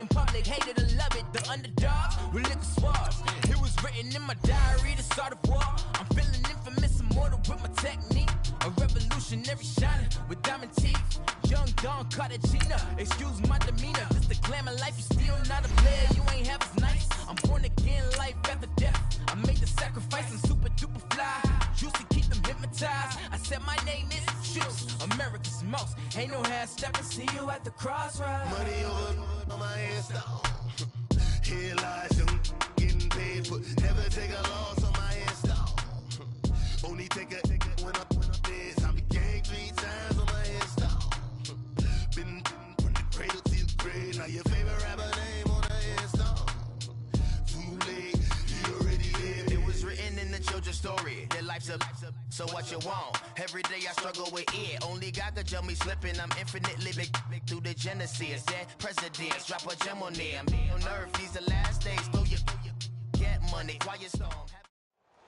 in public, hated or love it. The underdogs with liquor swabs. It was written in my diary to start a war. I'm feeling infamous, immortal with my technique. A revolutionary shining with diamond teeth. Young Don Cartagena, excuse my demeanor. Just a glamour life, you still not a player. You ain't half as nice. I'm born again, life after death. I made the sacrifice and super duper fly. Used to keep them hypnotized. I said my name is Juice, America's most. Ain't no half stepping. See you at the crossroads. Money over on my headstone. Here lies them getting paid for. Never take a loss on my headstone. Only take a when I'm dead. I be gang 3 times on my headstone. Been from the cradle to the grave. Now your favorite rapper name on the headstone. Too late, you already lived. It was written in the children's story. Their life's a so what you want? Every day I struggle with it. Only God could jump me slipping. I'm infinitely big through the genesis. Dead presidents drop a gem on them. On earth, these the last days. Throw your get money. Quiet storm.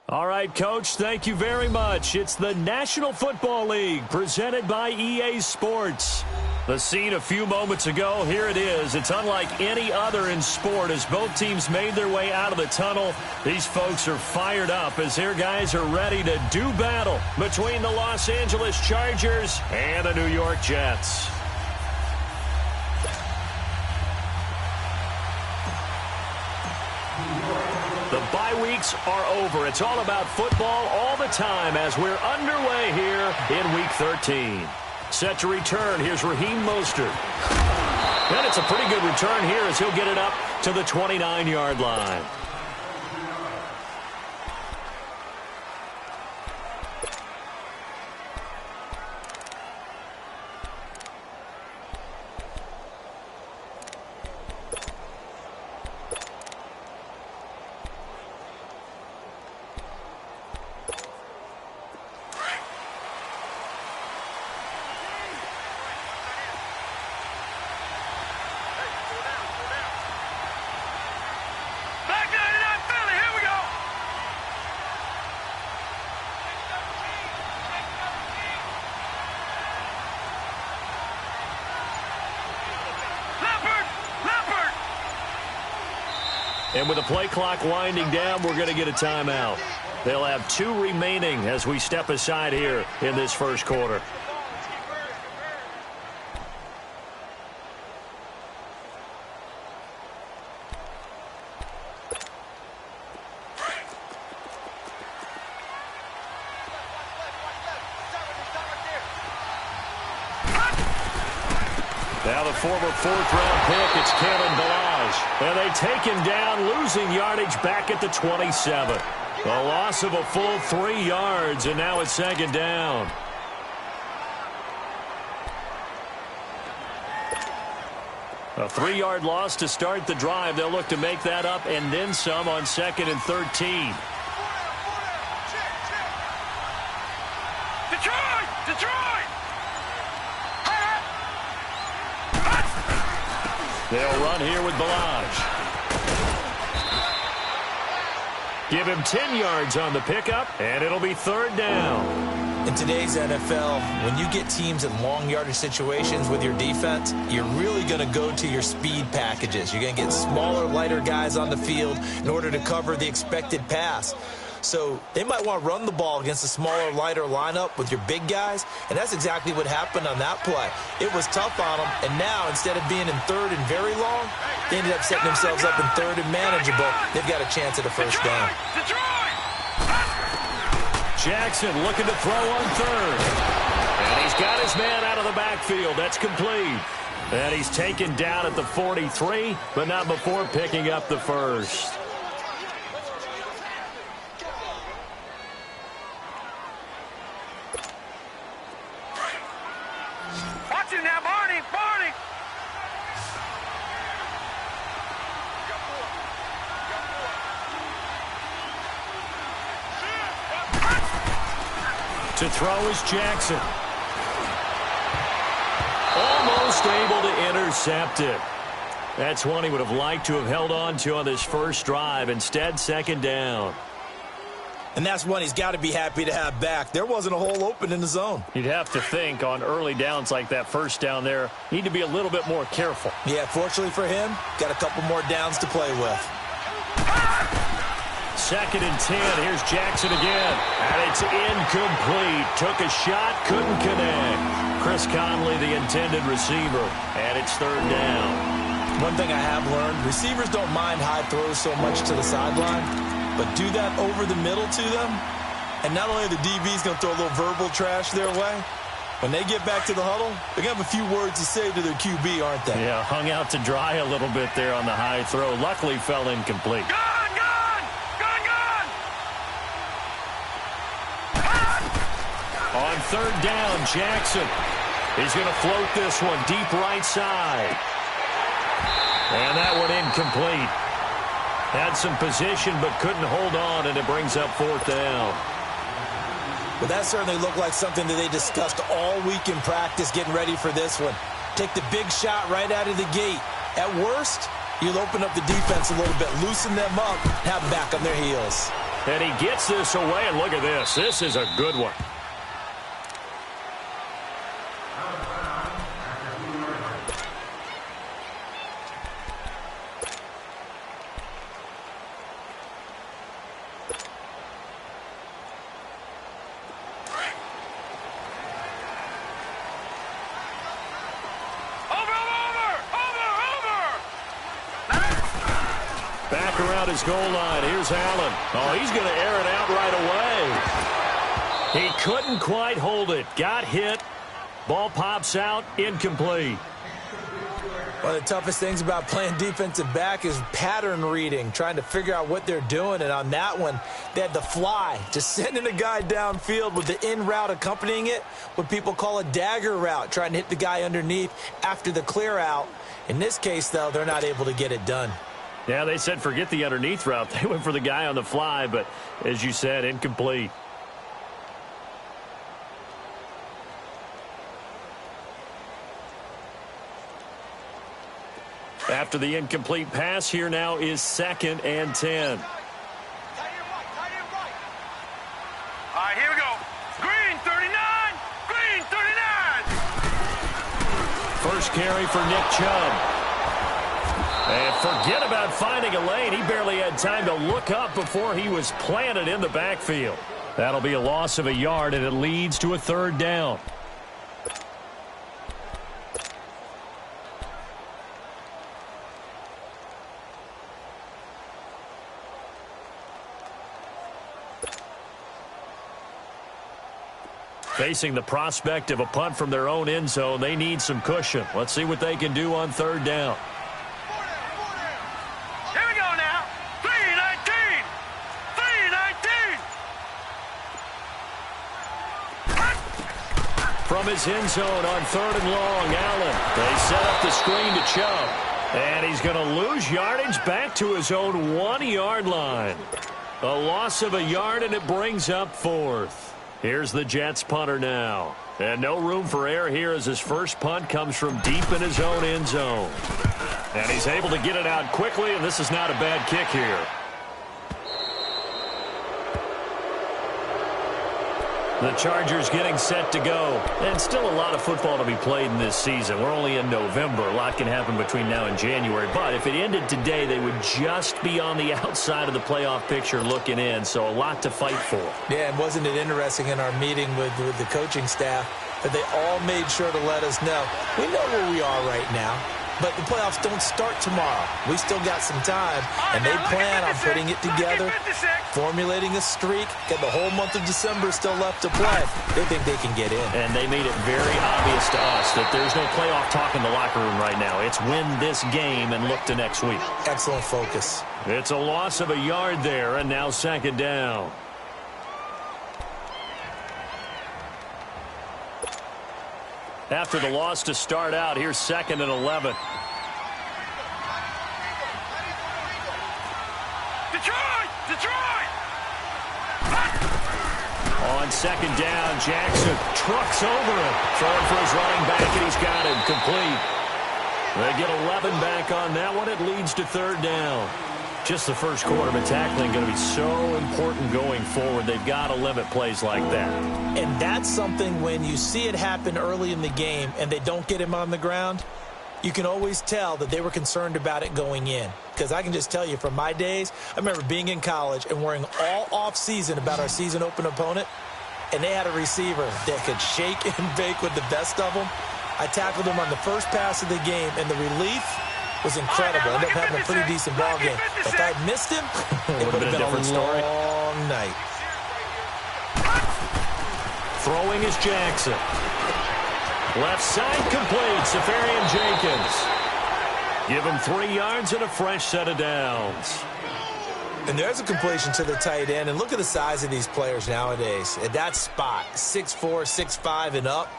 All right, Coach, thank you very much. It's the National Football League presented by EA Sports. The scene a few moments ago, here it is. It's unlike any other in sport as both teams made their way out of the tunnel. These folks are fired up as their guys are ready to do battle between the Los Angeles Chargers and the New York Jets. The bye weeks are over. It's all about football all the time as we're underway here in Week 13. Set to return, here's Raheem Mostert. And it's a pretty good return here as he'll get it up to the 29-yard line. And with the play clock winding down, we're going to get a timeout. They'll have 2 remaining as we step aside here in this first quarter. Now the former 4th-round pick, it's Kalen Ballage. And they take him down, losing yardage back at the 27. A loss of a full 3 yards, and now it's 2nd down. A 3-yard loss to start the drive. They'll look to make that up and then some on 2nd and 13. Detroit! They'll run here with Ballage. Give him 10 yards on the pickup, and it'll be 3rd down. In today's NFL, when you get teams in long yardage situations with your defense, you're really going to go to your speed packages. You're going to get smaller, lighter guys on the field in order to cover the expected pass. So they might want to run the ball against a smaller, lighter lineup with your big guys, and that's exactly what happened on that play. It was tough on them, and now instead of being in 3rd and very long, they ended up setting themselves up in 3rd and manageable. They've got a chance at a first down. Jackson looking to throw on 3rd. And he's got his man out of the backfield. That's complete. And he's taken down at the 43, but not before picking up the first. Watch it now, Barney! To throw is Jackson. Almost able to intercept it. That's one he would have liked to have held on to on this first drive. Instead, 2nd down. And that's one he's got to be happy to have back. There wasn't a hole open in the zone. You'd have to think on early downs like that first down there, need to be a little bit more careful. Yeah, fortunately for him, got a couple more downs to play with. 2nd and 10. Here's Jackson again. And it's incomplete. Took a shot, couldn't connect. Chris Conley, the intended receiver. And it's 3rd down. One thing I have learned, receivers don't mind high throws so much to the sideline, but do that over the middle to them, and not only are the DB's going to throw a little verbal trash their way, when they get back to the huddle, they're going to have a few words to say to their QB, aren't they? Yeah, hung out to dry a little bit there on the high throw. Luckily fell incomplete. Gun, gun! Gun, gun! On 3rd down, Jackson. He's going to float this one deep right side. And that one incomplete. Had some position but couldn't hold on, and it brings up 4th down. Well, that certainly looked like something that they discussed all week in practice getting ready for this one. Take the big shot right out of the gate. At worst, you'll open up the defense a little bit, loosen them up, have them back on their heels. And he gets this away, and look at this. This is a good one. Back around his goal line. Here's Allen. Oh, he's going to air it out right away. He couldn't quite hold it. Got hit. Ball pops out. Incomplete. One of the toughest things about playing defensive back is pattern reading, trying to figure out what they're doing. And on that one, they had the fly, just sending a guy downfield with the in route accompanying it, what people call a dagger route, trying to hit the guy underneath after the clear out. In this case, though, they're not able to get it done. Yeah, they said forget the underneath route. They went for the guy on the fly, but as you said, incomplete. After the incomplete pass, here now is 2nd and 10. All right, here we go. Green 39. Green 39. First carry for Nick Chubb. And forget about finding a lane. He barely had time to look up before he was planted in the backfield. That'll be a loss of a yard, and it leads to a 3rd down. Facing the prospect of a punt from their own end zone, they need some cushion. Let's see what they can do on 3rd down. Here we go now. 319. 319. From his end zone on 3rd and long, Allen. They set up the screen to Chubb. And he's going to lose yardage back to his own 1-yard line. A loss of a yard, and it brings up 4th. Here's the Jets punter now. And no room for error here as his first punt comes from deep in his own end zone. And he's able to get it out quickly, and this is not a bad kick here. The Chargers getting set to go. And still a lot of football to be played in this season. We're only in November. A lot can happen between now and January. But if it ended today, they would just be on the outside of the playoff picture looking in. So a lot to fight for. Yeah, and wasn't it interesting in our meeting with the coaching staff that they all made sure to let us know, we know where we are right now, but the playoffs don't start tomorrow. We still got some time, and they plan on putting it together, formulating a streak, got the whole month of December still left to play. They think they can get in. And they made it very obvious to us that there's no playoff talk in the locker room right now. It's win this game and look to next week. Excellent focus. It's a loss of a yard there, and now 2nd down. After the loss to start out, here's 2nd and 11. Detroit! Detroit! On 2nd down, Jackson trucks over it. Throwing for his running back, and he's got him complete. They get 11 back on that one. It leads to 3rd down. Just the first quarter, but tackling going to be so important going forward. They've got to limit plays like that. And that's something when you see it happen early in the game and they don't get him on the ground, you can always tell that they were concerned about it going in. Because I can just tell you from my days, I remember being in college and worrying all off-season about our season open opponent, and they had a receiver that could shake and bake with the best of them. I tackled him on the first pass of the game, and the relief was incredible. Ended up having a pretty decent ball game. If I had missed him, it would have been a different story. long night. Throwing is Jackson. Left side complete. Safarian Jenkins. Give him 3 yards and a fresh set of downs. And there's a completion to the tight end. And look at the size of these players nowadays. At that spot, 6'4", 6'5", and up.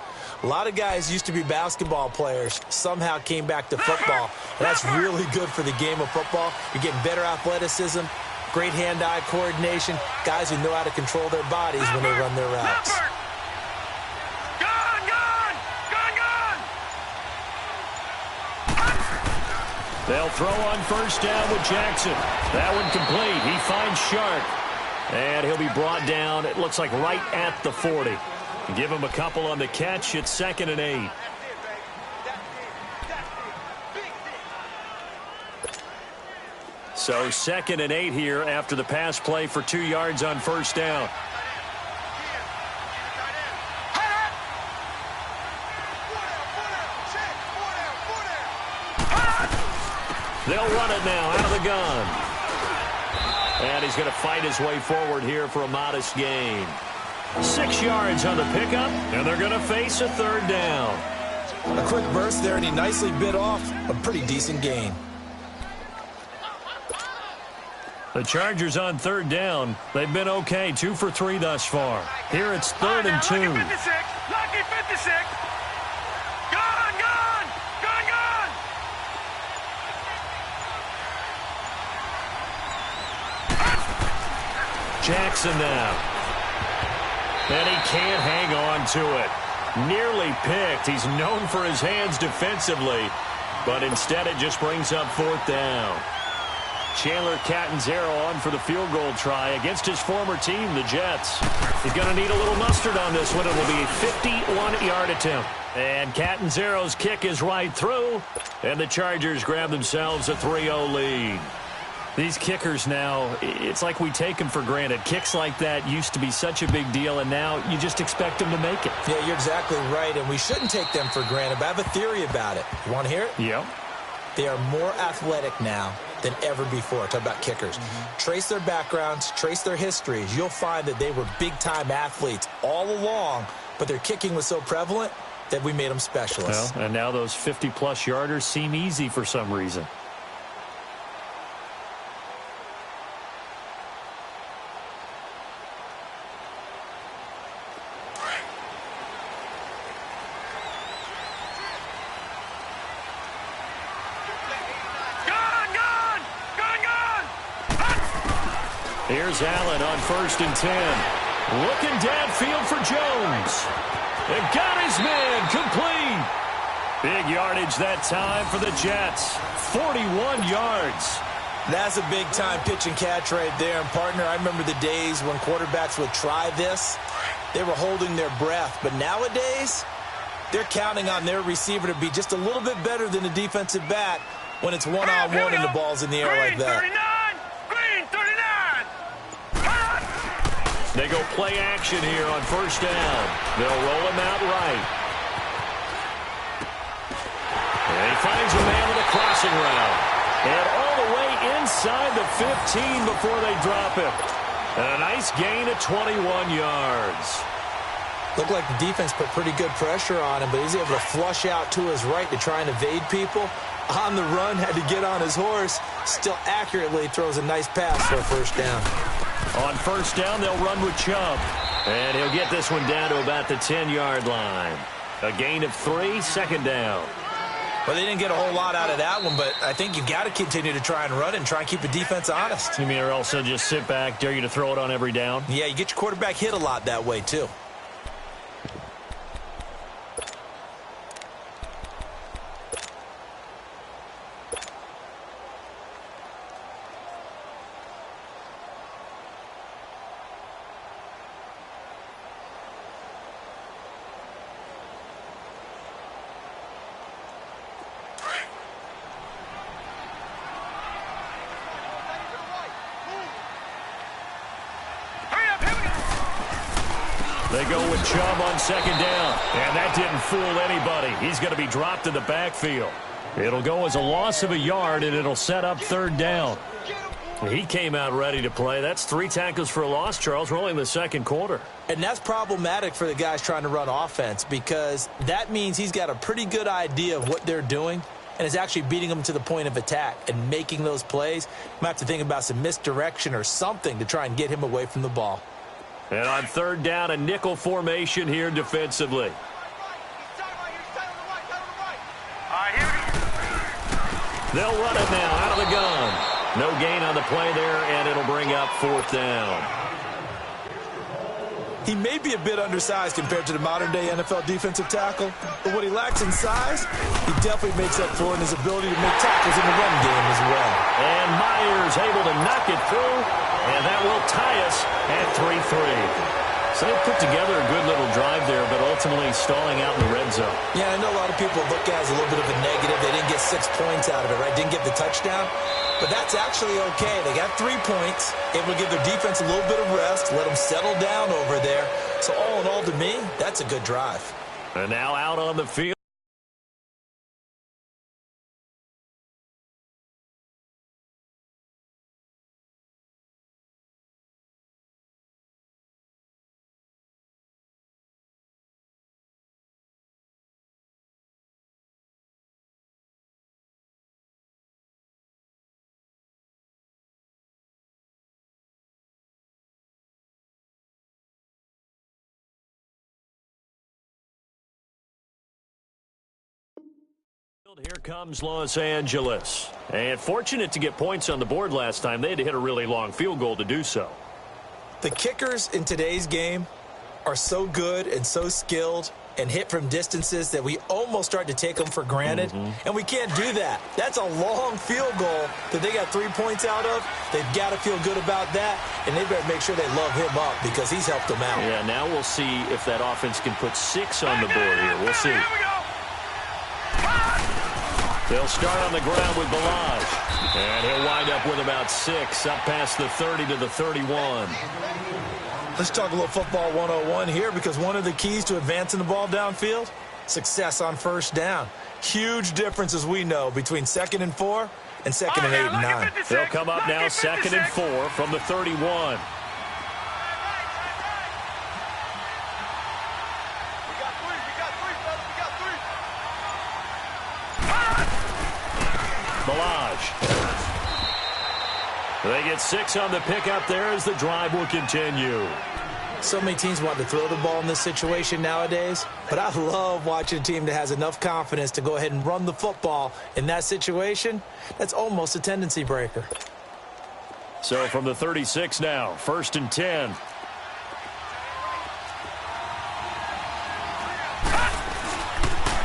A lot of guys used to be basketball players, somehow came back to football. And that's really good for the game of football. You're getting better athleticism, great hand-eye coordination, guys who know how to control their bodies when they run their routes. They'll throw on first down with Jackson. That one complete. He finds Shark. And he'll be brought down, it looks like right at the 40. Give him a couple on the catch. It's 2nd and 8. So 2nd and 8 here after the pass play for 2 yards on first down. They'll run it now out of the gun. And he's going to fight his way forward here for a modest gain. 6 yards on the pickup, and they're going to face a 3rd down. A quick burst there, and he nicely bit off a pretty decent gain. The Chargers on 3rd down. They've been okay, 2 for 3 thus far. Here it's 3rd and 2. Lucky 56. Lucky 56. Gone, gone, gone, gone. Jackson now. And he can't hang on to it. Nearly picked. He's known for his hands defensively, but instead it just brings up 4th down. Chandler Catanzaro on for the field goal try against his former team, the Jets. He's going to need a little mustard on this one. It will be a 51-yard attempt. And Catanzaro's kick is right through, and the Chargers grab themselves a 3-0 lead. These kickers now, it's like we take them for granted. Kicks like that used to be such a big deal, and now you just expect them to make it. Yeah, you're exactly right, and we shouldn't take them for granted, but I have a theory about it. You want to hear it? Yep. They are more athletic now than ever before. Talk about kickers. Trace their backgrounds, trace their histories. You'll find that they were big-time athletes all along, but their kicking was so prevalent that we made them specialists. Well, and now those 50-plus yarders seem easy for some reason. Here's Allen on 1st and 10. Looking downfield for Jones. And got his man complete. Big yardage that time for the Jets. 41 yards. That's a big-time pitch and catch right there. And, partner, I remember the days when quarterbacks would try this. They were holding their breath. But nowadays, they're counting on their receiver to be just a little bit better than the defensive back when it's one-on-one and the ball's in the air like that. 39. They go play action here on first down. They'll roll him out right. And he finds a man with a crossing route. And all the way inside the 15 before they drop him. And a nice gain of 21 yards. Looked like the defense put pretty good pressure on him, but he's able to flush out to his right to try and evade people. On the run, had to get on his horse. Still accurately throws a nice pass for a first down. On first down, they'll run with Chubb. And he'll get this one down to about the 10-yard line. A gain of 3, 2nd down. Well, they didn't get a whole lot out of that one, but I think you've got to continue to try and run it and try and keep the defense honest. You mean or else they'll just sit back, dare you to throw it on every down? Yeah, you get your quarterback hit a lot that way, too. They go with Chubb on second down. And that didn't fool anybody. He's going to be dropped in the backfield. It'll go as a loss of a yard, and it'll set up third down. He came out ready to play. That's 3 tackles for a loss, Charles. We're only in the second quarter. And that's problematic for the guys trying to run offense because that means he's got a pretty good idea of what they're doing and is actually beating them to the point of attack and making those plays. You might have to think about some misdirection or something to try and get him away from the ball. And on third down, a nickel formation here defensively. They'll run it now out of the gun. No gain on the play there, and it'll bring up fourth down. He may be a bit undersized compared to the modern-day NFL defensive tackle, but what he lacks in size, he definitely makes up for in his ability to make tackles in the run game as well. And Myers able to knock it through, and that will tie us at 3-3. So they put together a good little drive there, but ultimately stalling out in the red zone. Yeah, I know a lot of people look at it as a little bit of a negative. They didn't get 6 points out of it, right? Didn't get the touchdown. But that's actually okay. They got 3 points, able to give their defense a little bit of rest, let them settle down over there. So all in all, to me, that's a good drive. And now out on the field. Here comes Los Angeles. And fortunate to get points on the board last time. They had to hit a really long field goal to do so. The kickers in today's game are so good and so skilled and hit from distances that we almost start to take them for granted. And we can't do that. That's a long field goal that they got 3 points out of. They've got to feel good about that, and they better make sure they love him up because he's helped them out. Yeah, now we'll see if that offense can put 6 on the board here. We'll see. They'll start on the ground with Balaj. And he'll wind up with about 6, up past the 30 to the 31. Let's talk a little football 101 here because one of the keys to advancing the ball downfield, success on first down. Huge difference, as we know, between 2nd and 4 and 2nd and 8 and 9. They'll come up now 2nd and 4 from the 31. They get 6 on the pickup there as the drive will continue. So many teams want to throw the ball in this situation nowadays, but I love watching a team that has enough confidence to go ahead and run the football in that situation. That's almost a tendency breaker. So from the 36 now, 1st and 10.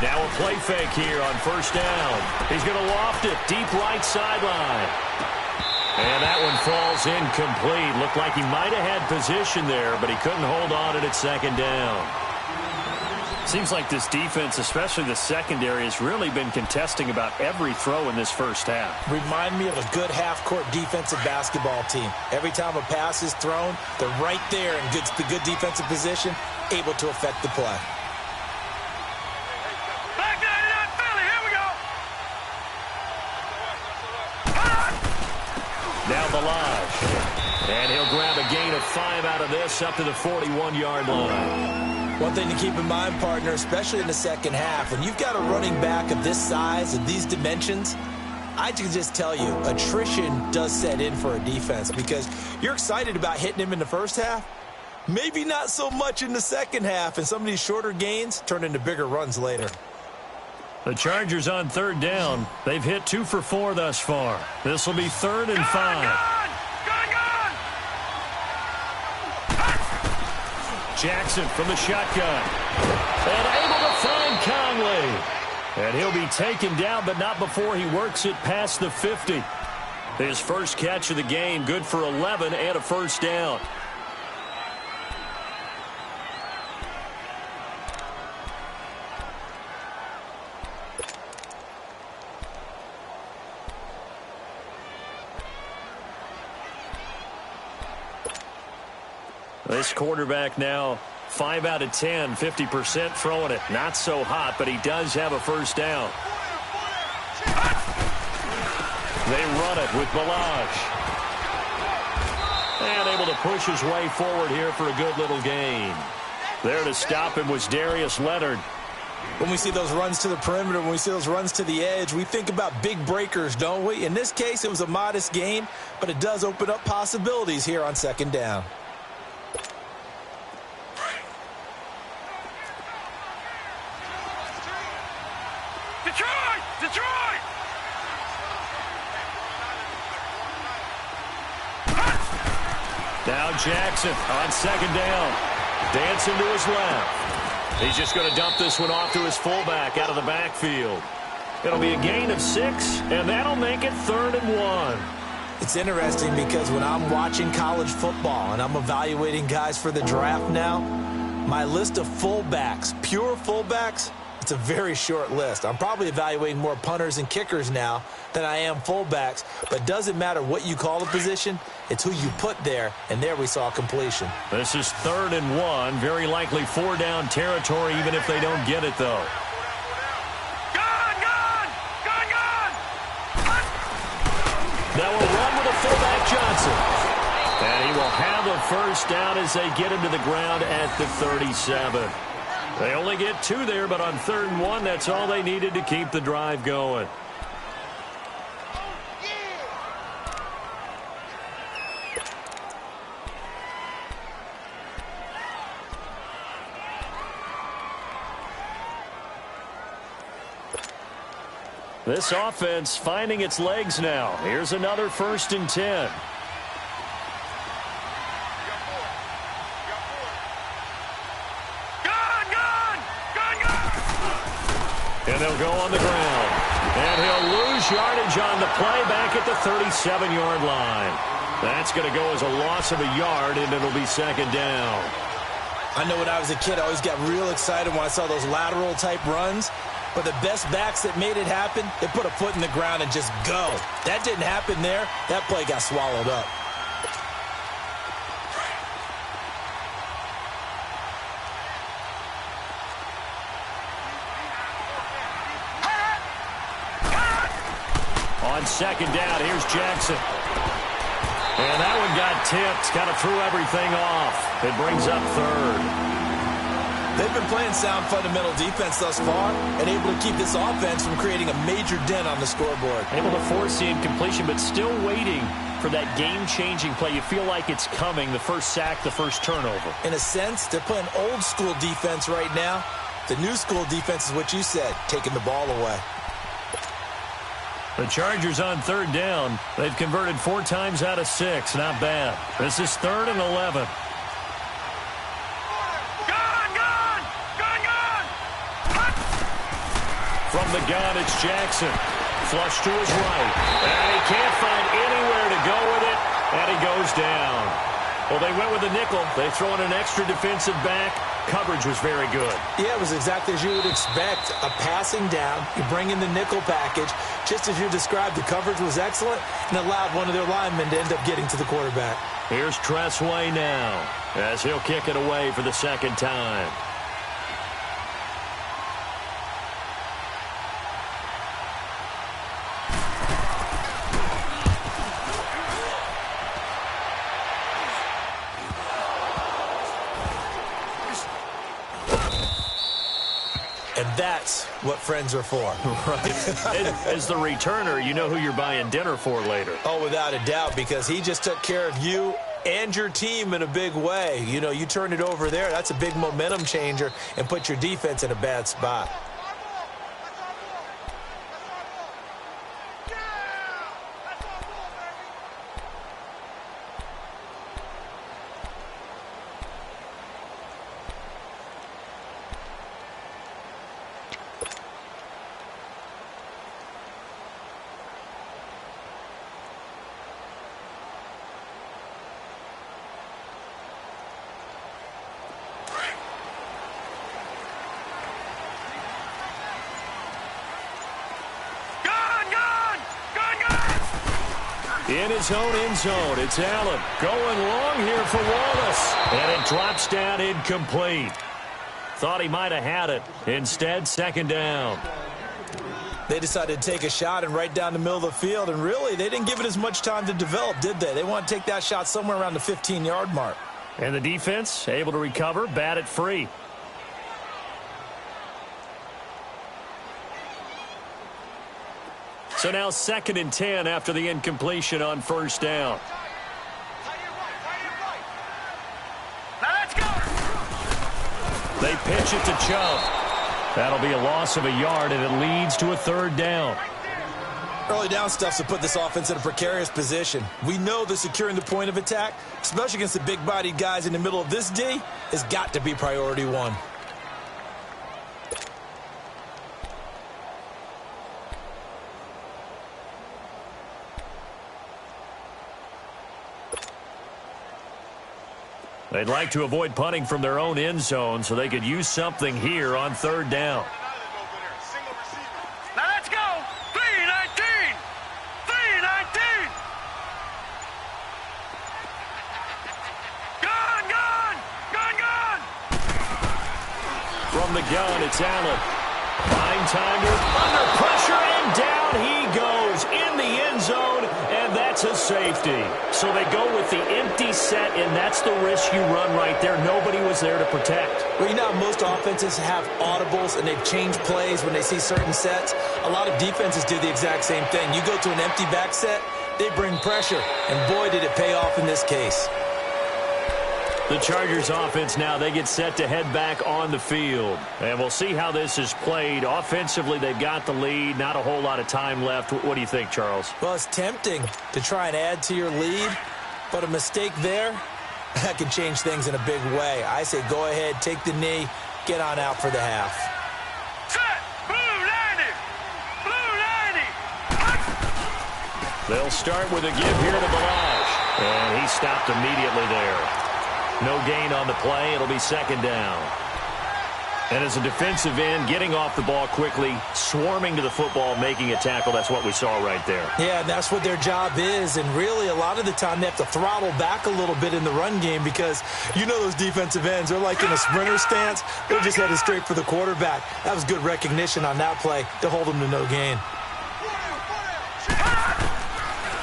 Now a play fake here on 1st down. He's going to loft it deep right sideline. And that one falls incomplete. Looked like he might have had position there, but he couldn't hold on it at 2nd down. Seems like this defense, especially the secondary, has really been contesting about every throw in this first half. Remind me of a good half-court defensive basketball team. Every time a pass is thrown, they're right there in good defensive position, able to affect the play. Now Balaj. And he'll grab a gain of 5 out of this up to the 41-yard line. One thing to keep in mind, partner, especially in the second half, when you've got a running back of this size and these dimensions, I can just tell you, attrition does set in for a defense because you're excited about hitting him in the first half. Maybe not so much in the second half, and some of these shorter gains turn into bigger runs later. The Chargers on 3rd down. They've hit 2 for 4 thus far. This will be 3rd and 5. Jackson from the shotgun. And able to find Conley. And he'll be taken down, but not before he works it past the 50. His first catch of the game, good for 11 and a 1st down. This quarterback now 5 out of 10, 50% throwing it. Not so hot, but he does have a first down. They run it with Balaj. And able to push his way forward here for a good little gain. There to stop him was Darius Leonard. When we see those runs to the perimeter, when we see those runs to the edge, we think about big breakers, don't we? In this case, it was a modest gain, but it does open up possibilities here on second down. Detroit! Detroit! Now Jackson on second down. Dancing to his left. He's just going to dump this one off to his fullback out of the backfield. It'll be a gain of 6, and that'll make it 3rd and 1. It's interesting because when I'm watching college football and I'm evaluating guys for the draft now, my list of fullbacks, pure fullbacks, it's a very short list. I'm probably evaluating more punters and kickers now than I am fullbacks, but it doesn't matter what you call the position, it's who you put there, and there we saw completion. This is 3rd and 1, very likely 4-down territory even if they don't get it, though. Now we'll run with a fullback Johnson. And he will have a first down as they get him to the ground at the 37. They only get 2 there, but on 3rd and 1, that's all they needed to keep the drive going. This offense finding its legs now. Here's another 1st and 10. And they'll go on the ground. And he'll lose yardage on the play back at the 37-yard line. That's going to go as a loss of a yard, and it'll be 2nd down. I know when I was a kid, I always got real excited when I saw those lateral-type runs. But the best backs that made it happen, they put a foot in the ground and just go. That didn't happen there. That play got swallowed up. On 2nd down, here's Jackson. And that one got tipped, kind of threw everything off. It brings up 3rd. They've been playing sound fundamental defense thus far and able to keep this offense from creating a major dent on the scoreboard. Able to force the incompletion, but still waiting for that game-changing play. You feel like it's coming, the first sack, the first turnover. In a sense, they're playing old-school defense right now. The new-school defense is what you said, taking the ball away. The Chargers on 3rd down. They've converted 4 times out of 6. Not bad. This is 3rd and 11. From the gun, it's Jackson. Flush to his right. And he can't find anywhere to go with it. And he goes down. Well, they went with a nickel. They throw in an extra defensive back. Coverage was very good. Yeah, it was exactly as you would expect. A passing down. You bring in the nickel package. Just as you described, the coverage was excellent and allowed one of their linemen to end up getting to the quarterback. Here's Tressway now as he'll kick it away for the 2nd time. And that's what friends are for. Right. As the returner, you know who you're buying dinner for later. Oh, without a doubt, because he just took care of you and your team in a big way. You know, you turn it over there, that's a big momentum changer and put your defense in a bad spot. In his own end zone, it's Allen going long here for Wallace. And it drops down incomplete. Thought he might have had it. Instead, second down. They decided to take a shot and right down the middle of the field, and really, they didn't give it as much time to develop, did they? They want to take that shot somewhere around the 15-yard mark. And the defense able to recover, bat it free. So now 2nd and 10 after the incompletion on first down. Now let's go. They pitch it to Chubb. That'll be a loss of a yard, and it leads to a 3rd down. Early down stuff's to put this offense in a precarious position. We know that securing the point of attack, especially against the big-bodied guys in the middle of this D, has got to be priority one. They'd like to avoid punting from their own end zone so they could use something here on 3rd down. Now let's go. 3-19. 3-19. Gone, gone. Gone, gone. From the gun, it's Allen. Fine time under pressure, and down he goes in the end zone, and that's a safety. So they go with the empty set, and that's the risk you run right there. Nobody was there to protect. Well, you know, most offenses have audibles, and they've changed plays when they see certain sets. A lot of defenses do the exact same thing. You go to an empty back set, they bring pressure, and boy, did it pay off in this case. The Chargers offense now, they get set to head back on the field. And we'll see how this is played. Offensively, they've got the lead. Not a whole lot of time left. What do you think, Charles? Well, it's tempting to try and add to your lead, but a mistake there, that can change things in a big way. I say go ahead, take the knee, get on out for the half. Set. Blue 90. Blue 90. They'll start with a give here to Balazs. And he stopped immediately there. No gain on the play. It'll be 2nd down. And as a defensive end, getting off the ball quickly, swarming to the football, making a tackle, that's what we saw right there. Yeah, and that's what their job is. And really, a lot of the time, they have to throttle back a little bit in the run game because you know those defensive ends, they're like in a sprinter stance. They're just headed straight for the quarterback. That was good recognition on that play to hold them to no gain.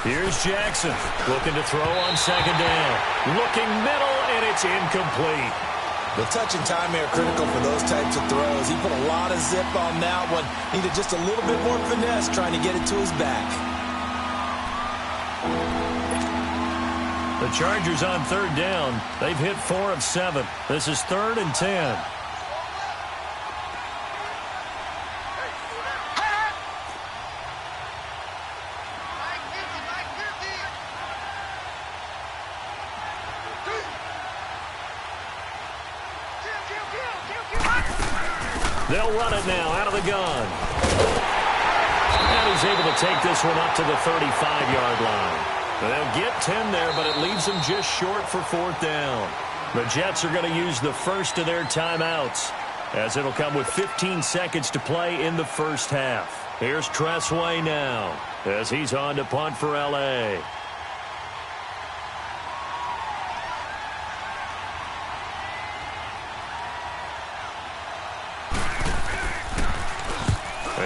Here's Jackson looking to throw on 2nd down. Looking middle, and it's incomplete. The touch and time are critical for those types of throws. He put a lot of zip on that one. Needed just a little bit more finesse trying to get it to his back. The Chargers on 3rd down. They've hit 4 of 7. This is 3rd and 10. They'll run it now out of the gun. And he's able to take this one up to the 35-yard line. They'll get 10 there, but it leaves them just short for 4th down. The Jets are going to use the first of their timeouts, as it'll come with 15 seconds to play in the first half. Here's Tressway now, as he's on to punt for L.A.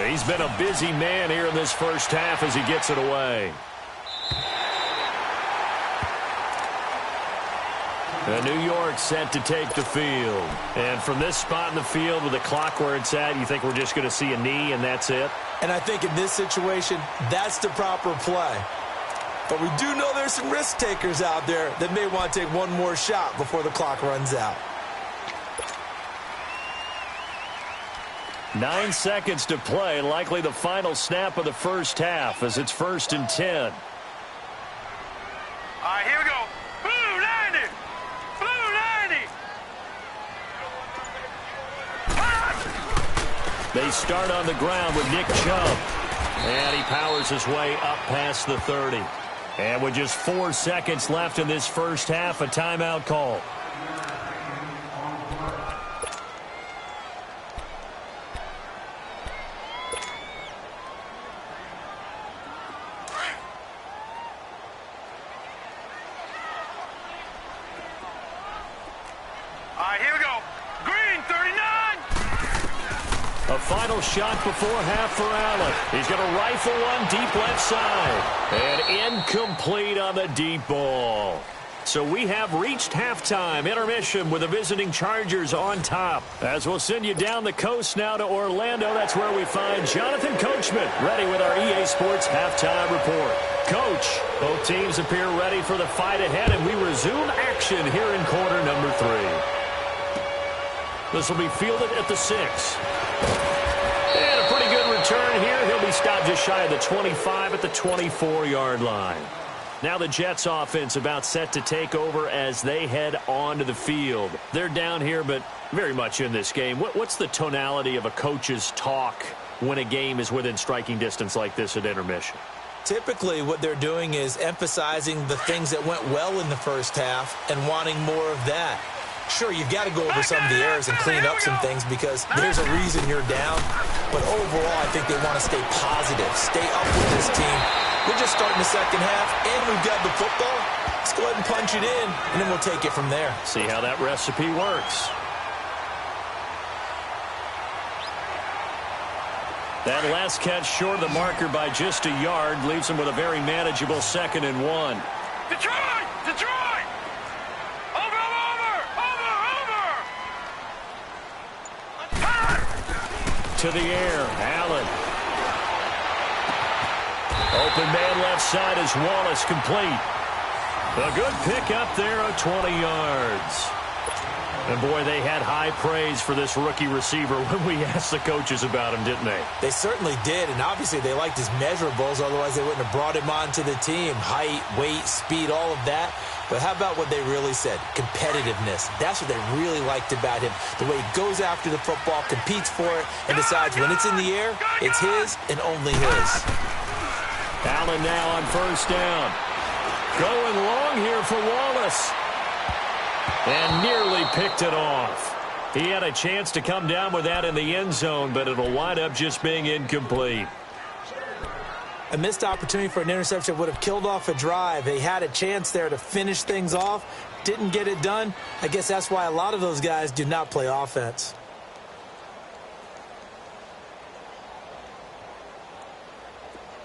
He's been a busy man here in this first half as he gets it away. And New York set to take the field. And from this spot in the field with the clock where it's at, you think we're just going to see a knee and that's it? And I think in this situation, that's the proper play. But we do know there's some risk takers out there that may want to take one more shot before the clock runs out. 9 seconds to play, likely the final snap of the first half as it's 1st and 10. All right, here we go. Blue 90. Blue 90. They start on the ground with Nick Chubb. And he powers his way up past the 30. And with just 4 seconds left in this first half, a timeout call. right, here we go. Green, 39. A final shot before half for Allen. He's going to rifle one deep left side. And incomplete on the deep ball. So we have reached halftime intermission with the visiting Chargers on top. As we'll send you down the coast now to Orlando, that's where we find Jonathan Coachman ready with our EA Sports halftime report. Coach, both teams appear ready for the fight ahead, and we resume action here in quarter number 3. This will be fielded at the 6. And a pretty good return here. He'll be stopped just shy of the 25 at the 24-yard line. Now the Jets offense about set to take over as they head onto the field. They're down here, but very much in this game. What's the tonality of a coach's talk when a game is within striking distance like this at intermission? Typically, what they're doing is emphasizing the things that went well in the first half and wanting more of that. Sure, you've got to go over some of the errors and clean up some things because there's a reason you're down. But overall, I think they want to stay positive, stay up with this team. We're just starting the second half, and we've got the football. Let's go ahead and punch it in, and then we'll take it from there. See how that recipe works. That last catch short of the marker by just a yard leaves him with a very manageable 2nd and 1. Detroit! Detroit! Over! To the air, Allen. Open man left side is Wallace, complete. A good pick up there of 20 yards. And, boy, they had high praise for this rookie receiver when we asked the coaches about him, didn't they? They certainly did, and obviously they liked his measurables. Otherwise, they wouldn't have brought him onto the team. Height, weight, speed, all of that. But how about what they really said? Competitiveness. That's what they really liked about him. The way he goes after the football, competes for it, and decides when it's in the air, it's his and only his. Allen now on first down. Going long here for Wallace. And nearly picked it off. He had a chance to come down with that in the end zone, but it'll wind up just being incomplete. A missed opportunity for an interception would have killed off a drive. They had a chance there to finish things off. Didn't get it done. I guess that's why a lot of those guys do not play offense.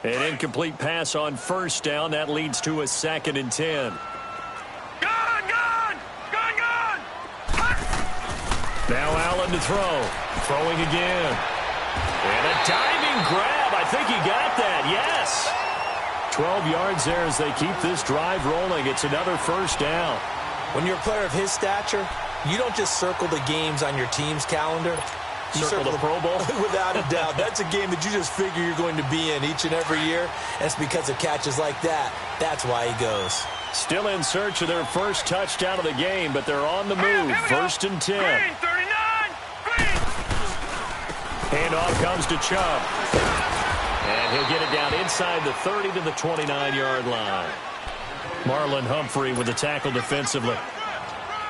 An incomplete pass on first down. That leads to a 2nd and 10. Now Allen to throw. Throwing again. And a diving grab. I think he got that. Yes. 12 yards there as they keep this drive rolling. It's another first down. When you're a player of his stature, you don't just circle the games on your team's calendar. You circle the Pro Bowl? Without a doubt. That's a game that you just figure you're going to be in each and every year. And it's because of catches like that. That's why he goes. Still in search of their first touchdown of the game, but they're on the move. 1st and 10. Green, 39! Green! Handoff comes to Chubb. And he'll get it down inside the 30 to the 29-yard line. Marlon Humphrey with the tackle defensively.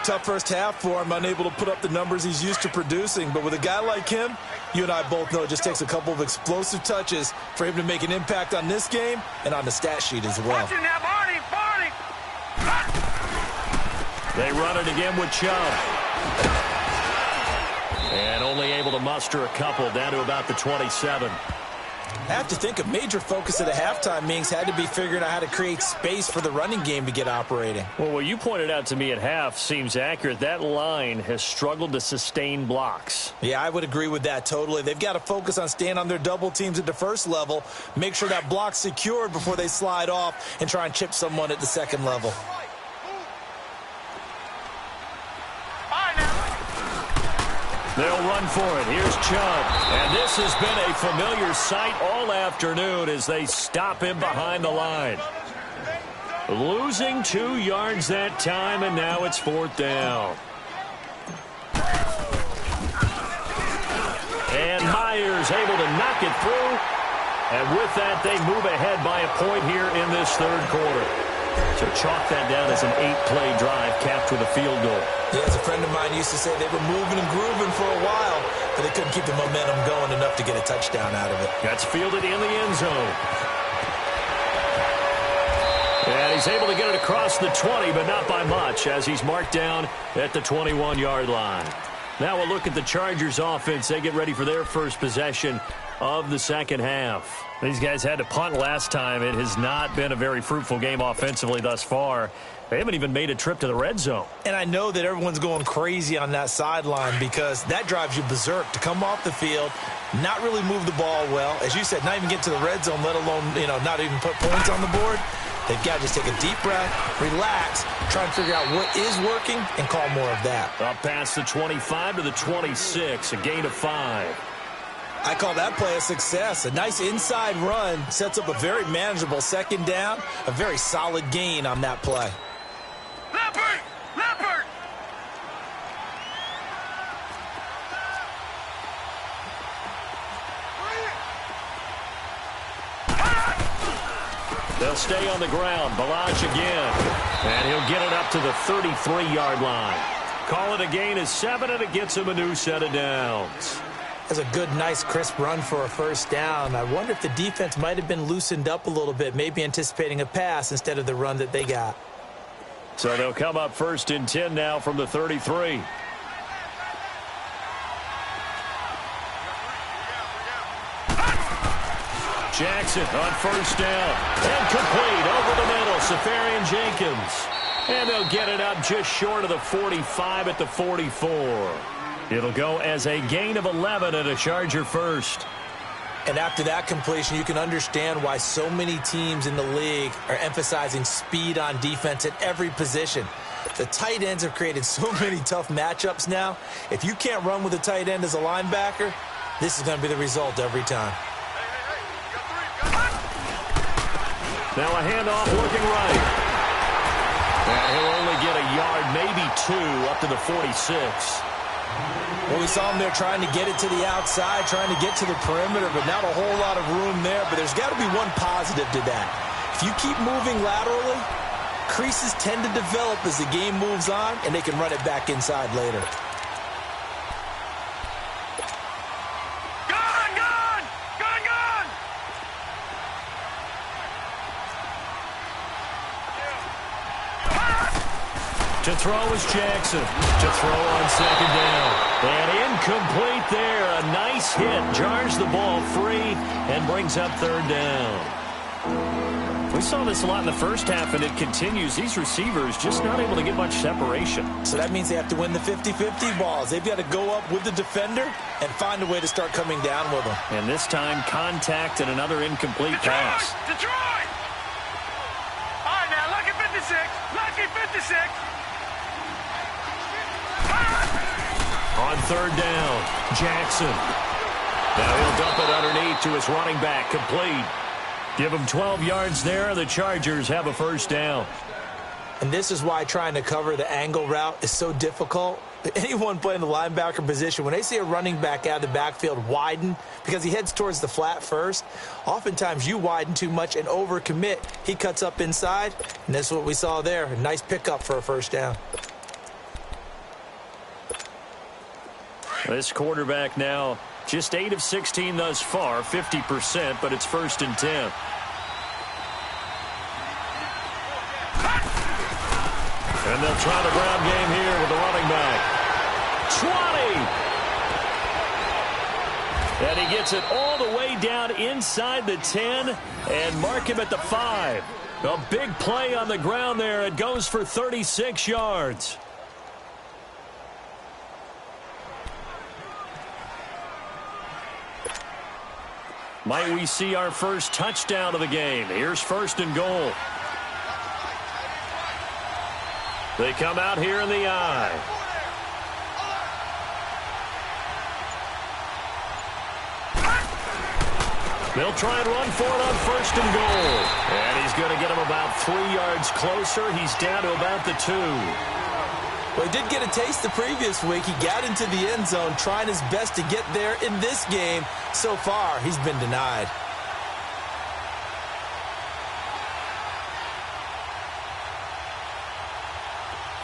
Tough first half for him, unable to put up the numbers he's used to producing. But with a guy like him, you and I both know it just takes a couple of explosive touches for him to make an impact on this game and on the stat sheet as well. Watching that, Barney! They run it again with Chubb. And only able to muster a couple down to about the 27. I have to think a major focus of the halftime meetings had to be figuring out how to create space for the running game to get operating. Well, what you pointed out to me at half seems accurate. That line has struggled to sustain blocks. Yeah, I would agree with that totally. They've got to focus on staying on their double teams at the first level, make sure that block's secured before they slide off and try and chip someone at the second level. They'll run for it. Here's Chubb. And this has been a familiar sight all afternoon as they stop him behind the line. Losing 2 yards that time, and now it's 4th down. And Myers able to knock it through. And with that, they move ahead by a point here in this 3rd quarter. So chalk that down as an 8-play drive capped with a field goal. Yeah, as a friend of mine used to say, they were moving and grooving for a while, but they couldn't keep the momentum going enough to get a touchdown out of it. That's fielded in the end zone. And he's able to get it across the 20, but not by much, as he's marked down at the 21-yard line. Now we'll look at the Chargers offense. They get ready for their first possession of the second half. These guys had to punt last time. It has not been a very fruitful game offensively thus far. They haven't even made a trip to the red zone. And I know that everyone's going crazy on that sideline because that drives you berserk to come off the field, not really move the ball well. As you said, not even get to the red zone, let alone, not even put points on the board. They've got to just take a deep breath, relax, try and figure out what is working, and call more of that. Up past the 25 to the 26, a gain of 5. I call that play a success. A nice inside run sets up a very manageable second down, a very solid gain on that play. Leopard! Leopard! They'll stay on the ground. Balazs again. And he'll get it up to the 33-yard line. Call it a gain of 7, and it gets him a new set of downs. That's a good, nice, crisp run for a first down. I wonder if the defense might have been loosened up a little bit, maybe anticipating a pass instead of the run that they got. So they'll come up 1st and 10 now from the 33. Jackson on 1st down. And complete over the middle. Safarian Jenkins. And they'll get it up just short of the 45 at the 44. It'll go as a gain of 11 and a Charger first. And after that completion, you can understand why so many teams in the league are emphasizing speed on defense at every position. The tight ends have created so many tough matchups now. If you can't run with a tight end as a linebacker, this is going to be the result every time. Now a handoff looking right. And he'll only get a yard, maybe 2, up to the 46. Well, we saw him there trying to get it to the outside, trying to get to the perimeter, but not a whole lot of room there. But there's got to be one positive to that. If you keep moving laterally, creases tend to develop as the game moves on, and they can run it back inside later. To throw is Jackson. To throw on second down. And incomplete there. A nice hit. Jars the ball free and brings up 3rd down. We saw this a lot in the first half, and it continues. These receivers just not able to get much separation. So that means they have to win the 50-50 balls. They've got to go up with the defender and find a way to start coming down with them. And this time, contact and another incomplete pass. Detroit! All right, now, lucky 56. Lucky 56. On 3rd down, Jackson. Now he'll dump it underneath to his running back, complete. Give him 12 yards there. The Chargers have a first down. And this is why trying to cover the angle route is so difficult. Anyone playing the linebacker position, when they see a running back out of the backfield widen because he heads towards the flat first, oftentimes you widen too much and overcommit. He cuts up inside, and that's what we saw there. A nice pickup for a first down. This quarterback now just 8 of 16 thus far, 50%, but it's 1st and 10. And they'll try the ground game here with the running back. 20! And he gets it all the way down inside the 10 and mark him at the 5. A big play on the ground there. It goes for 36 yards. Might we see our first touchdown of the game? Here's 1st and goal. They come out here in the I. They'll try and run for it on 1st and goal. And he's going to get him about 3 yards closer. He's down to about the 2. Well, he did get a taste the previous week. He got into the end zone trying his best to get there in this game. So far, he's been denied.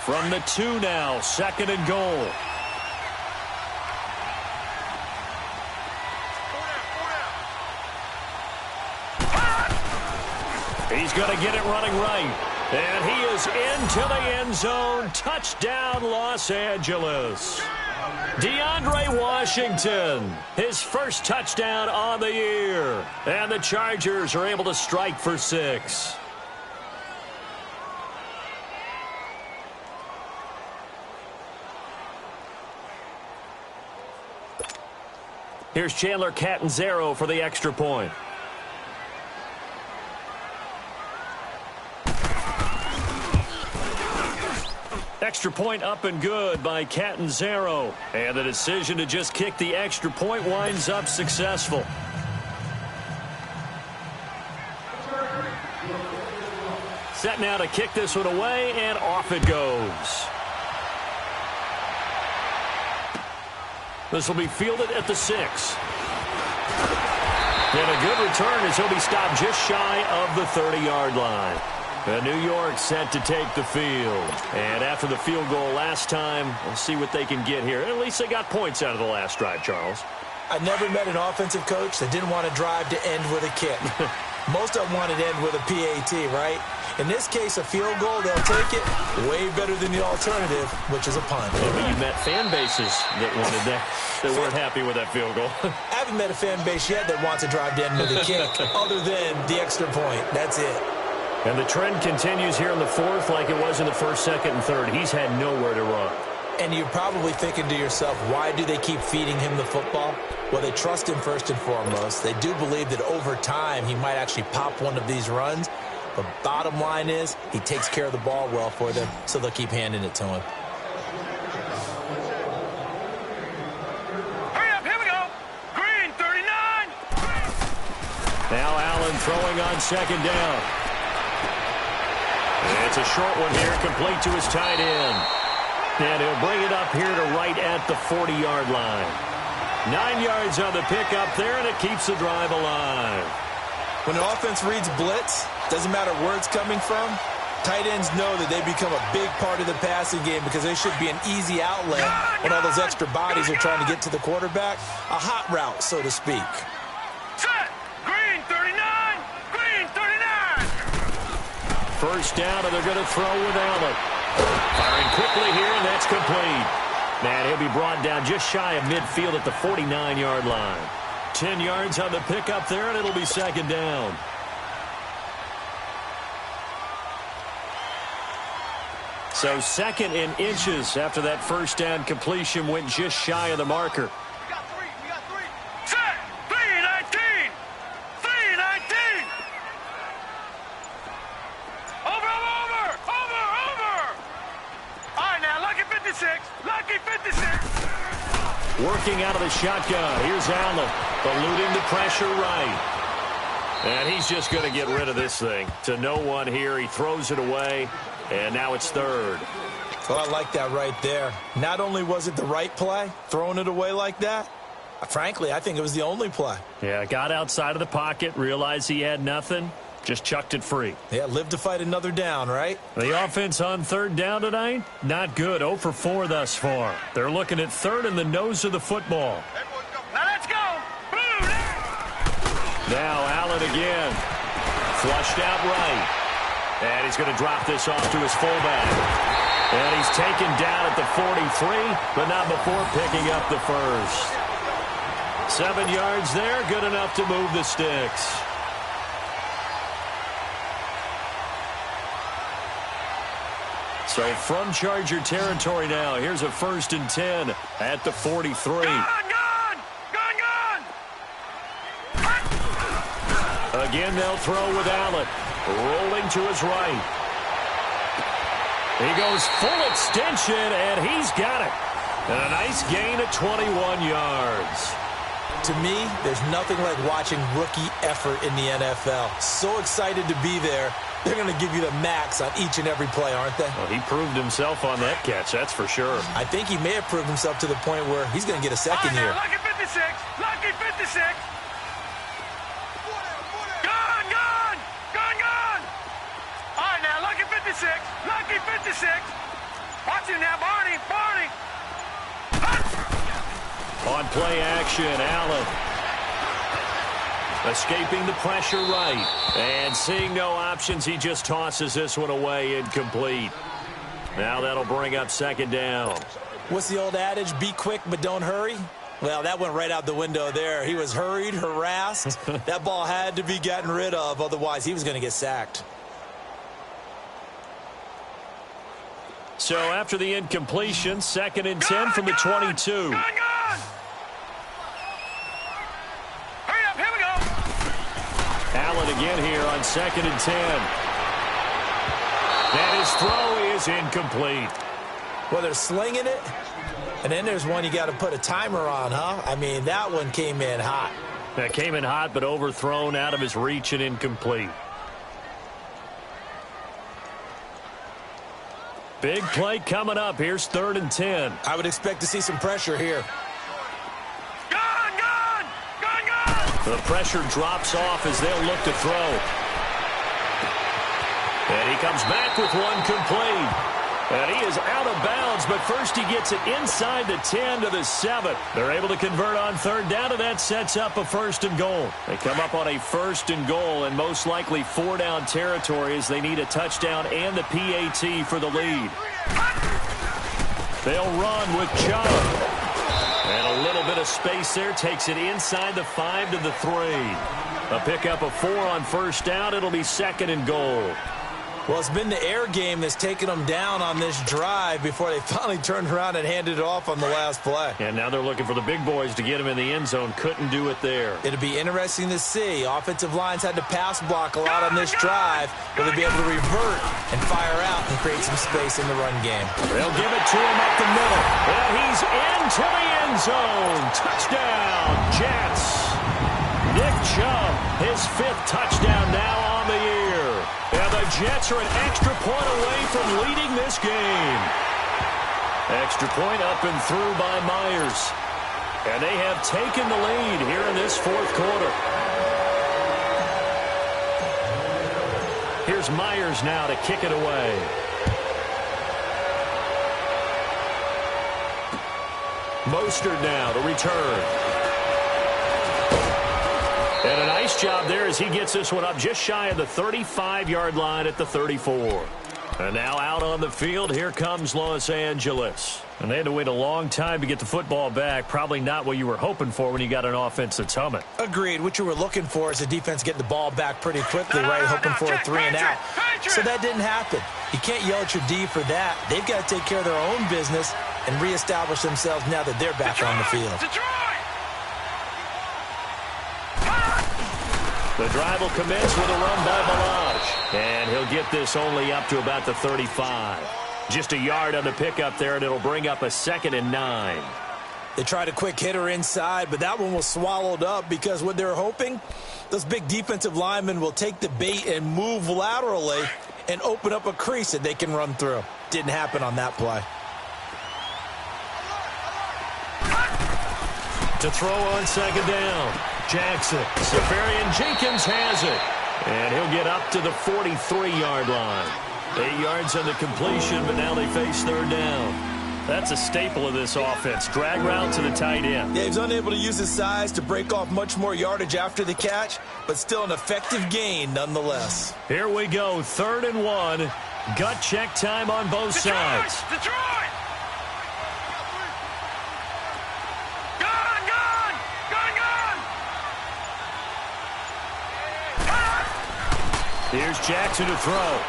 From the 2 now, 2nd and goal. He's He's going to get it running right. And he is into the end zone. Touchdown, Los Angeles. DeAndre Washington, his first touchdown on the year. And the Chargers are able to strike for 6. Here's Chandler Catanzaro for the extra point. Extra point up and good by Catanzaro. And the decision to just kick the extra point winds up successful. Set now to kick this one away, and off it goes. This will be fielded at the 6. And a good return as he'll be stopped just shy of the 30-yard line. And New York set to take the field. And after the field goal last time, we'll see what they can get here. At least they got points out of the last drive, Charles. I never met an offensive coach that didn't want to drive to end with a kick. Most of them wanted to end with a PAT, right? In this case, a field goal, they'll take it way better than the alternative, which is a punt. Yeah, but you met fan bases that wanted that, that weren't happy with that field goal. I haven't met a fan base yet that wants to drive to end with a kick, other than the extra point. That's it. And the trend continues here in the 4th like it was in the 1st, 2nd, and 3rd. He's had nowhere to run. And you're probably thinking to yourself, why do they keep feeding him the football? Well, they trust him first and foremost. They do believe that over time he might actually pop one of these runs. But bottom line is he takes care of the ball well for them, so they'll keep handing it to him. Hurry up, here we go. Green, 39. Now Allen throwing on 2nd down. It's a short one here, complete to his tight end. And he'll bring it up here to right at the 40-yard line. 9 yards on the pickup there, and it keeps the drive alive. When an offense reads blitz, doesn't matter where it's coming from, tight ends know that they become a big part of the passing game because they should be an easy outlet when all those extra bodies are trying to get to the quarterback. A hot route, so to speak. Set. Green, 39. Green, 39. First down, and they're going to throw with Allen. Firing quickly here, and that's complete. And he'll be brought down just shy of midfield at the 49-yard line. 10 yards on the pickup there, and it'll be 2nd down. So 2nd in inches after that first down completion went just shy of the marker. We got three. Set. 3-19. 3-19. Over. All right, now, lucky 56. Lucky 56. Working out of the shotgun. Here's Allen, eluding the pressure right. And he's just going to get rid of this thing. To no one here. He throws it away, and now it's 3rd. Well, I like that right there. Not only was it the right play, throwing it away like that, frankly, I think it was the only play. Yeah, got outside of the pocket, realized he had nothing, just chucked it free. Yeah, live to fight another down, right? The offense on 3rd down tonight, not good. 0 for 4 thus far. They're looking at 3rd in the nose of the football. Now let's go. Blue. Now Allen again. Flushed out right. And he's going to drop this off to his fullback. And he's taken down at the 43, but not before picking up the first. 7 yards there, good enough to move the sticks. So from Charger territory now, here's a 1st and 10 at the 43. Gone. Again, they'll throw with Allen. Rolling to his right. He goes full extension, and he's got it. And a nice gain of 21 yards. To me, there's nothing like watching rookie effort in the NFL. So excited to be there. They're going to give you the max on each and every play, aren't they? Well, he proved himself on that catch, that's for sure. I think he may have proved himself to the point where he's going to get a second All right, here. now, lucky 56. Lucky 56. Gone. All right, now, lucky 56. Lucky 56. Watch him now, Barney. On play action, Allen. Escaping the pressure right. And seeing no options, he just tosses this one away, incomplete. Now that'll bring up second down. What's the old adage? Be quick, but don't hurry. Well, that went right out the window there. He was hurried, harassed. That ball had to be gotten rid of. Otherwise, he was going to get sacked. So after the incompletion, 2nd and 10 from the 22. Hurry up, here we go. Allen again here on 2nd and 10. And his throw is incomplete. Well, they're slinging it. And then there's one you got to put a timer on, huh? I mean, that one came in hot. That came in hot, but overthrown, out of his reach, and incomplete. Big play coming up. Here's 3rd and 10. I would expect to see some pressure here. Gone! The pressure drops off as they'll look to throw. And he comes back with one complete. And he is out of bounds, but first he gets it inside the 10 to the 7. They're able to convert on 3rd down, and that sets up a 1st and goal. They come up on a 1st and goal, and most likely 4-down territory as they need a touchdown and the PAT for the lead. They'll run with Chubb. And a little bit of space there, takes it inside the 5 to the 3. A pickup of 4 on 1st down. It'll be 2nd and goal. Well, it's been the air game that's taken them down on this drive before they finally turned around and handed it off on the last play. And now they're looking for the big boys to get him in the end zone. Couldn't do it there. It'll be interesting to see. Offensive lines had to pass block a lot on this drive. Will they be able to revert and fire out and create some space in the run game? They'll give it to him up the middle. And he's into the end zone. Touchdown, Jets. Nick Chubb, his 5th touchdown now on the year. And the Jets are an extra point away from leading this game. Extra point up and through by Myers. And they have taken the lead here in this 4th quarter. Here's Myers now to kick it away. Mostert now to return. And a nice job there as he gets this one up just shy of the 35-yard line at the 34. And now out on the field, here comes Los Angeles. And they had to wait a long time to get the football back. Probably not what you were hoping for when you got an offense that's humming. Agreed. What you were looking for is the defense getting the ball back pretty quickly, right? Hoping for a 3 and out. So that didn't happen. You can't yell at your D for that. They've got to take care of their own business and reestablish themselves now that they're back on the field. The drive will commence with a run by Balaj. And he'll get this only up to about the 35. Just a yard on the pickup there, and it'll bring up a 2nd and 9. They tried a quick hitter inside, but that one was swallowed up because what they're hoping, those big defensive linemen will take the bait and move laterally and open up a crease that they can run through. Didn't happen on that play. To throw on 2nd down. Jackson. Safarian Jenkins has it. And he'll get up to the 43-yard line. 8 yards on the completion, but now they face 3rd down. That's a staple of this offense. Drag route to the tight end. Yeah, he's unable to use his size to break off much more yardage after the catch, but still an effective gain nonetheless. Here we go, 3rd and 1. Gut check time on both sides. Detroit! Here's Jackson to throw.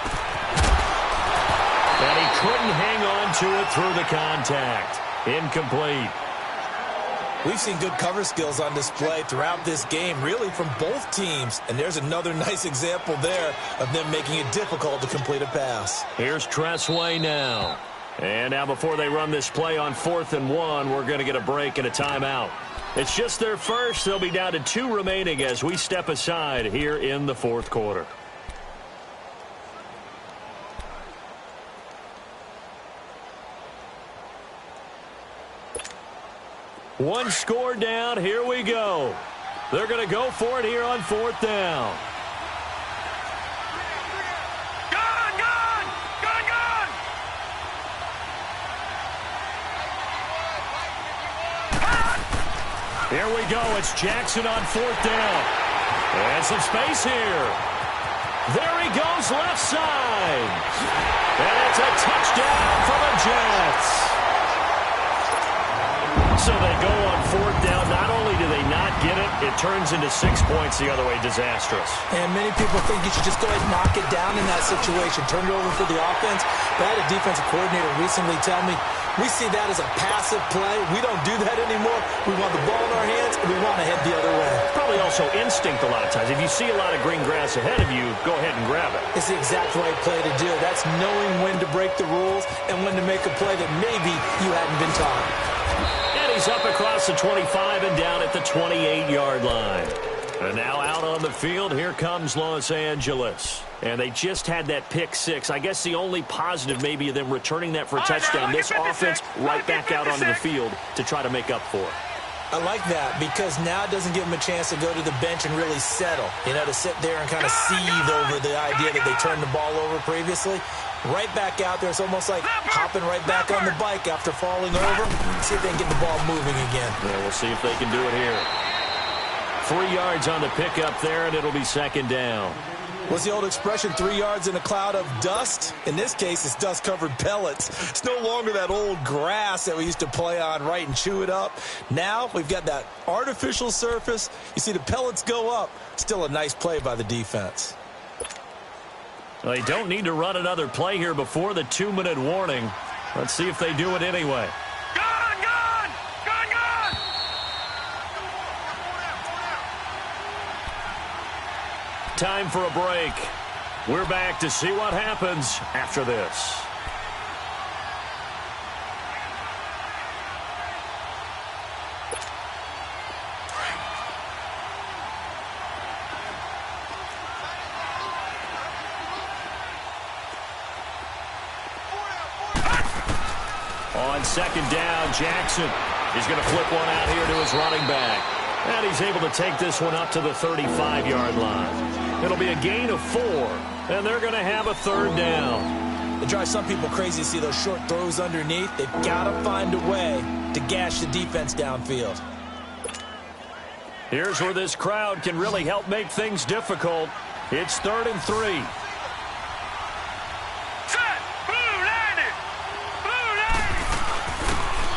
And he couldn't hang on to it through the contact. Incomplete. We've seen good cover skills on display throughout this game, really from both teams. And there's another nice example there of them making it difficult to complete a pass. Here's Tressway now. And now before they run this play on 4th and 1, we're going to get a break and a timeout. It's just their first. They'll be down to 2 remaining as we step aside here in the 4th quarter. One score down. Here we go. They're going to go for it here on 4th down. Gone! Here we go. It's Jackson on 4th down. And some space here. There he goes, left side. And it's a touchdown for the Jets. So they go on fourth down. Not only do they not get it, it turns into 6 points the other way. Disastrous. And many people think you should just go ahead and knock it down in that situation. Turn it over for the offense. But I had a defensive coordinator recently tell me, we see that as a passive play. We don't do that anymore. We want the ball in our hands, and we want to head the other way. Probably also instinct a lot of times. If you see a lot of green grass ahead of you, go ahead and grab it. It's the exact right play to do. That's knowing when to break the rules and when to make a play that maybe you hadn't been taught. And he's up across the 25 and down at the 28-yard line. And now out on the field, here comes Los Angeles. And they just had that pick six. I guess the only positive maybe of them returning that for a touchdown. This offense right back out onto the field to try to make up for it. I like that because now it doesn't give them a chance to go to the bench and really settle. You know, to sit there and kind of seethe over the idea that they turned the ball over previously. Right back out there. It's almost like hopping right back on the bike after falling over. See if they can get the ball moving again. Yeah, we'll see if they can do it here. 3 yards on the pickup there, and it'll be second down. What's the old expression, 3 yards in a cloud of dust? In this case, it's dust-covered pellets. It's no longer that old grass that we used to play on, right, and chew it up. Now we've got that artificial surface. You see the pellets go up. Still a nice play by the defense. Well, they don't need to run another play here before the 2-minute warning. Let's see if they do it anyway. Time for a break. We're back to see what happens after this. On second down, Jackson is going to flip one out here to his running back. And he's able to take this one up to the 35-yard line. It'll be a gain of 4, and they're going to have a third down. It drives some people crazy to see those short throws underneath. They've got to find a way to gash the defense downfield. Here's where this crowd can really help make things difficult. It's 3rd and 3.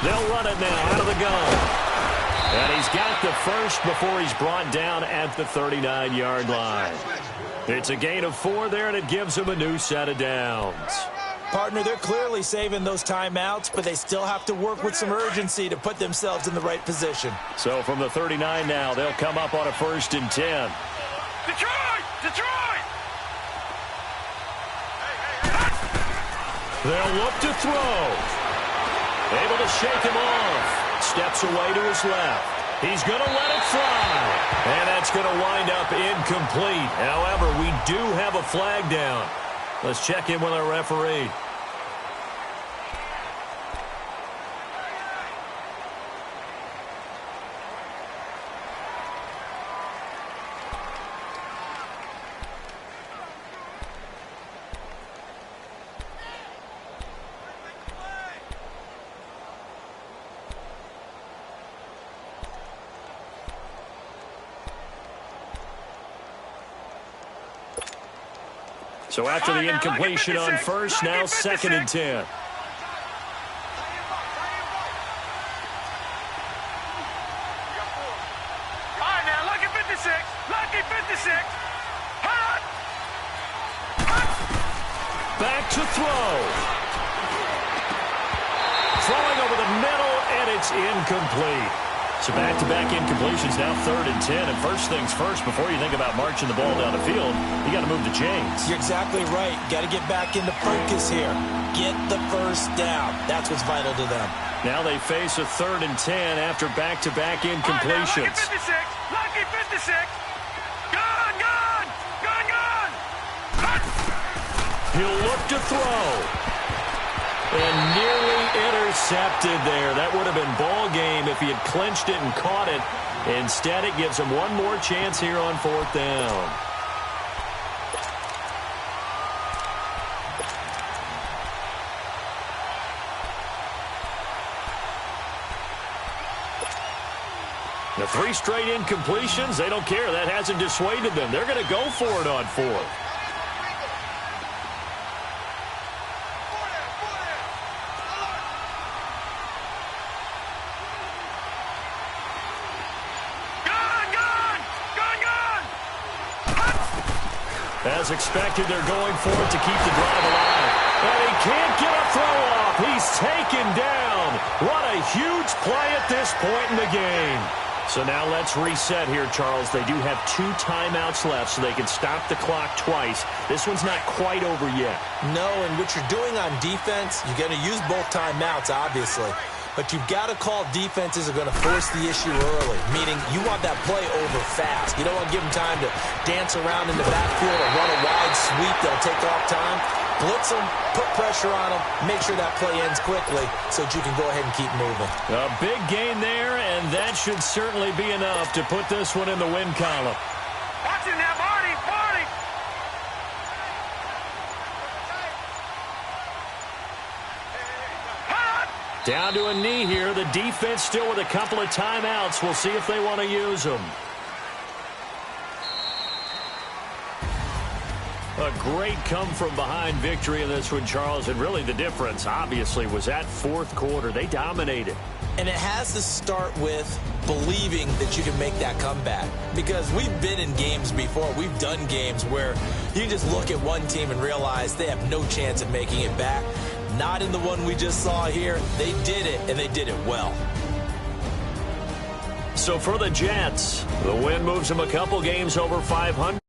They'll run it now out of the gun. And he's got the first before he's brought down at the 39-yard line. It's a gain of 4 there, and it gives him a new set of downs. Partner, they're clearly saving those timeouts, but they still have to work with some urgency to put themselves in the right position. So from the 39 now, they'll come up on a 1st and 10. Detroit! Detroit! They'll look to throw. Able to shake him off. Steps away to his left. He's going to let it fly. And that's going to wind up incomplete. However, we do have a flag down. Let's check in with our referee. So after the incompletion on first, now 2nd and 10. All right, now, lucky 56. Lucky 56. Hot. Back to throw. Throwing over the middle, and it's incomplete. So back-to-back incompletions, now 3rd and 10. And first things first, before you think about marching the ball down the field, you got to move the chains. You're exactly right. Got to get back into focus here. Get the first down. That's what's vital to them. Now they face a 3rd and 10 after back-to-back incompletions. Lucky 56. Lucky 56. Gun, gun. Gun, gun. He'll look to throw. And nearly intercepted there. That would have been ball game if he had clinched it and caught it. Instead, it gives him one more chance here on 4th down. The 3 straight incompletions, they don't care. That hasn't dissuaded them. They're going to go for it on 4th. As expected, they're going for it to keep the drive alive. And he can't get a throw off. He's taken down. What a huge play at this point in the game. So now let's reset here, Charles. They do have 2 timeouts left, so they can stop the clock twice. This one's not quite over yet. No, and what you're doing on defense, you're going to use both timeouts, obviously. But you've got to call defenses are going to force the issue early, meaning you want that play over fast. You don't want to give them time to dance around in the backfield or run a wide sweep that'll take off time. Blitz them, put pressure on them, make sure that play ends quickly so that you can go ahead and keep moving. A big gain there, and that should certainly be enough to put this one in the win column. Watch it now, Marty! Marty! Down to a knee here. The defense still with a couple of timeouts. We'll see if they want to use them. A great come-from-behind victory in this one, Charles. And really the difference, obviously, was that 4th quarter. They dominated. And it has to start with believing that you can make that comeback. Because we've been in games before. We've done games where you just look at one team and realize they have no chance of making it back. Not in the one we just saw here. They did it, and they did it well. So for the Jets, the win moves them a couple games over 500.